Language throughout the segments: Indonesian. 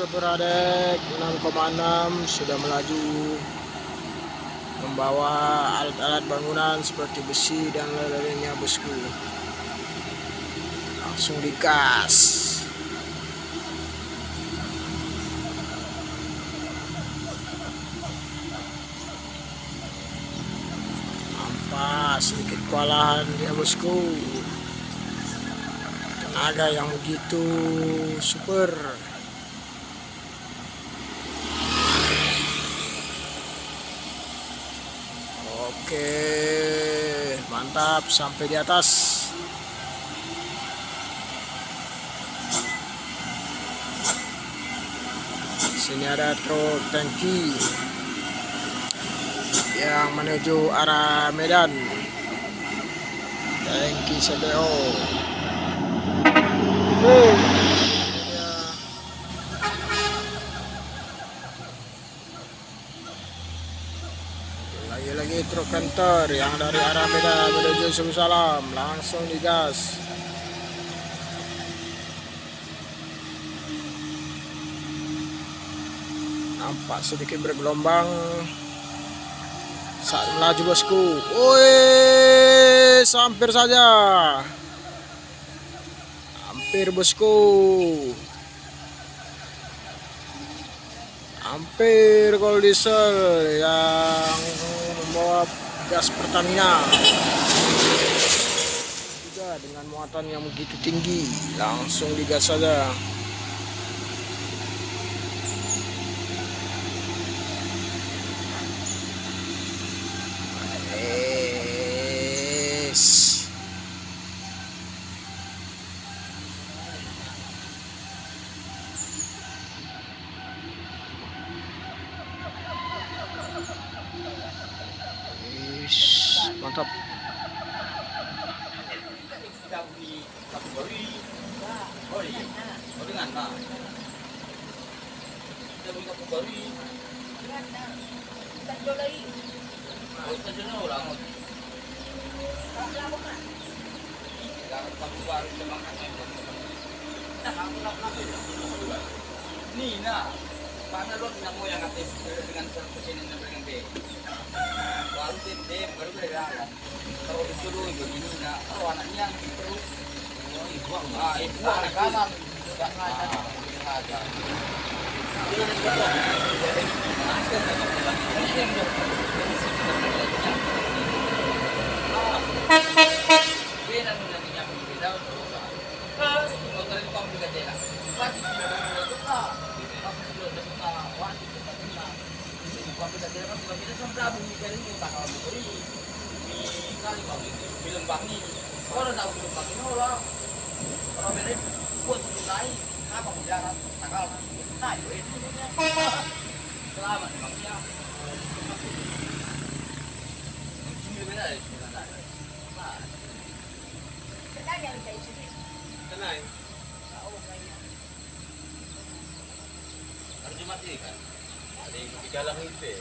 Bradek 6,6 sudah melaju membawa alat-alat bangunan seperti besi dan lain-lainnya bosku. Langsung digas. Nampak sedikit kewalahan dia bosku. Tenaga yang begitu super. Oke, mantap sampai di atas. Sini ada truk tangki yang menuju arah Medan. Tangki CBO. Lagi-lagi truk kantor yang dari arah Medan menuju Sumsalam langsung digas. Nampak sedikit bergelombang saat melaju bosku. Woi, hampir saja. Hampir bosku. Hampir Gold Diesel yang membawa gas Pertamina juga dengan muatan yang begitu tinggi, langsung digas saja. Mantap. Nih, nah, mana lo yang aktif dengan kesini dengan B. Baru tim baru berjalan. Kalau disuruh begini, nah, kalau anaknya terus, ibu anak kanan, nggak ngajar. Harus dimatikan. Ada yang di dalam itu.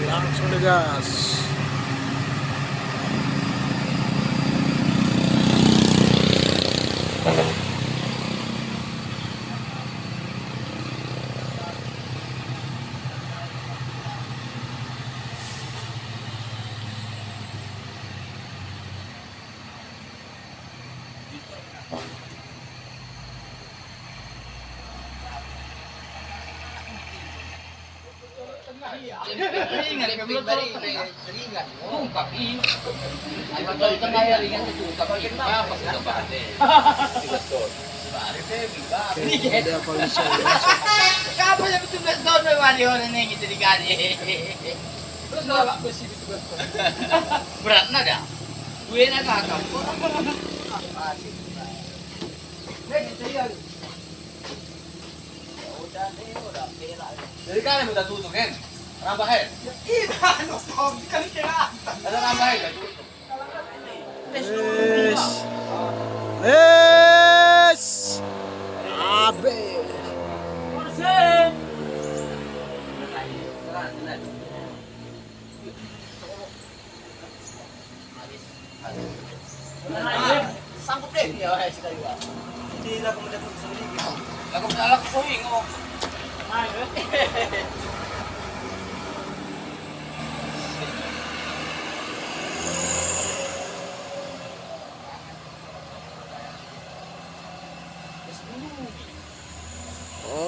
Langsung digas. Ada polisi. Kapan yang tugas doon may wali orang yang gitu digali. Terus nolak besi itu berat na dah. Gue na kakak. Jadi kalian udah tutup kan? Rambahin. Iya, ano kok kan kira. Ada rambahin kan tutup. Yes. Abe. Kursen. Guys, kayo ah. Hindi na kung dapat sa ulit. Lago na alak ko hingo. Ay,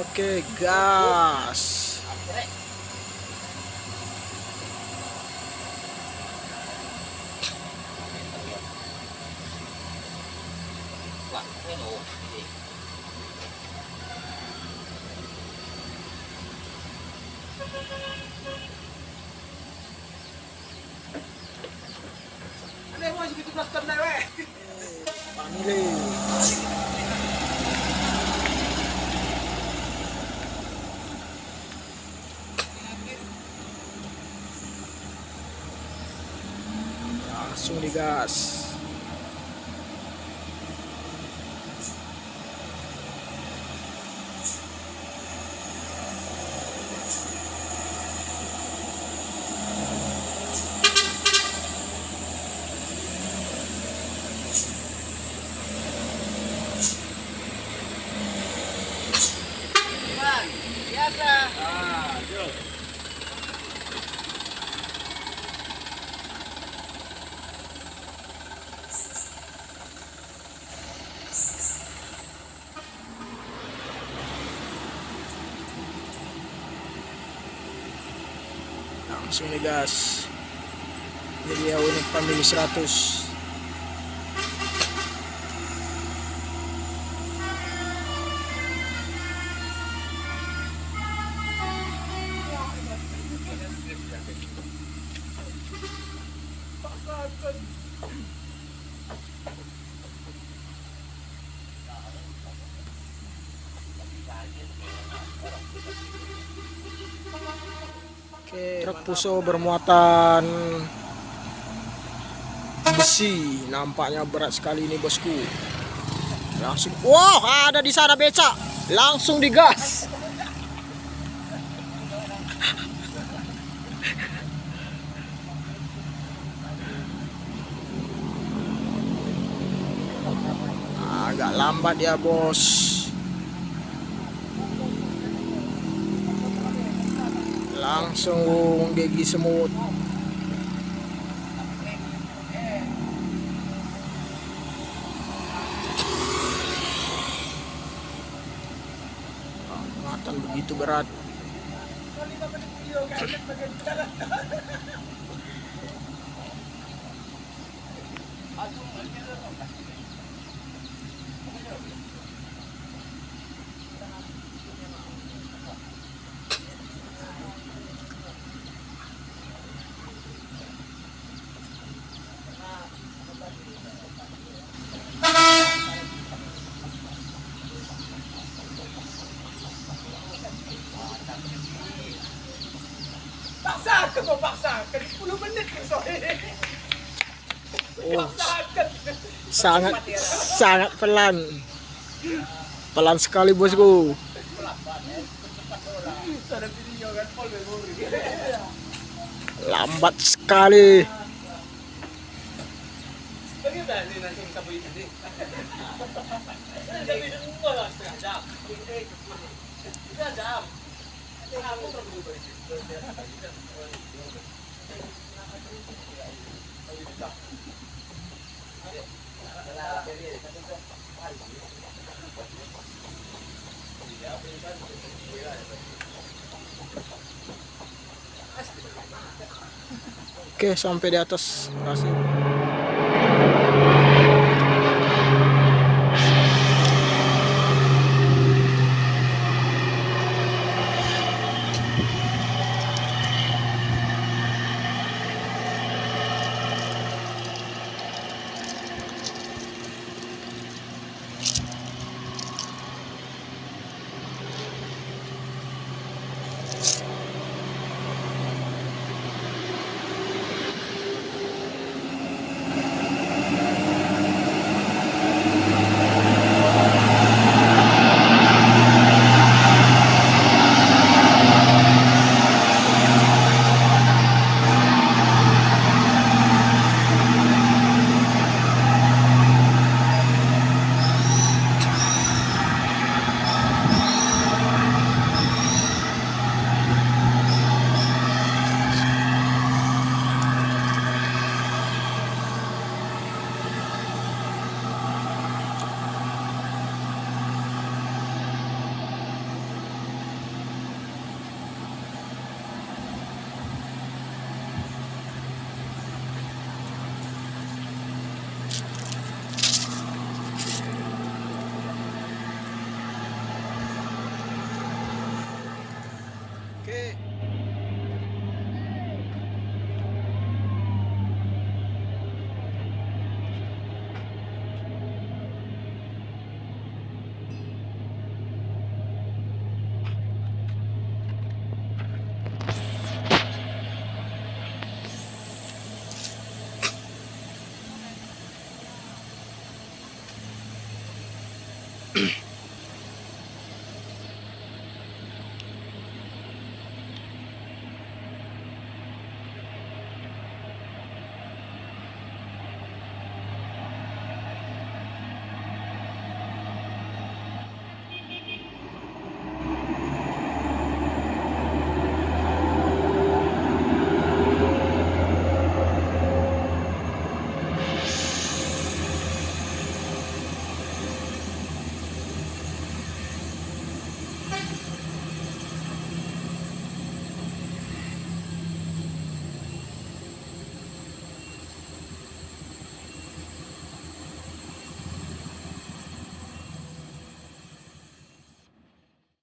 Oke, gas. Wah, ano? ano yung mga sige plus na we? Pamili. Langsung digas. Biasa. Ah, yuk. Langsung digas. Ini dia unit pamili 100. Truk Fuso bermuatan besi, nampaknya berat sekali ini bosku. Langsung, wow, ada di sana beca, langsung digas. Agak lambat ya bos. Langsung gigi semut. Muatan begitu berat. Paksakan 10 menit sorry. Oh, sangat pelan. Pelan sekali bosku. Lambat sekali. Oke, sampai di atas. Berhasil. Oke.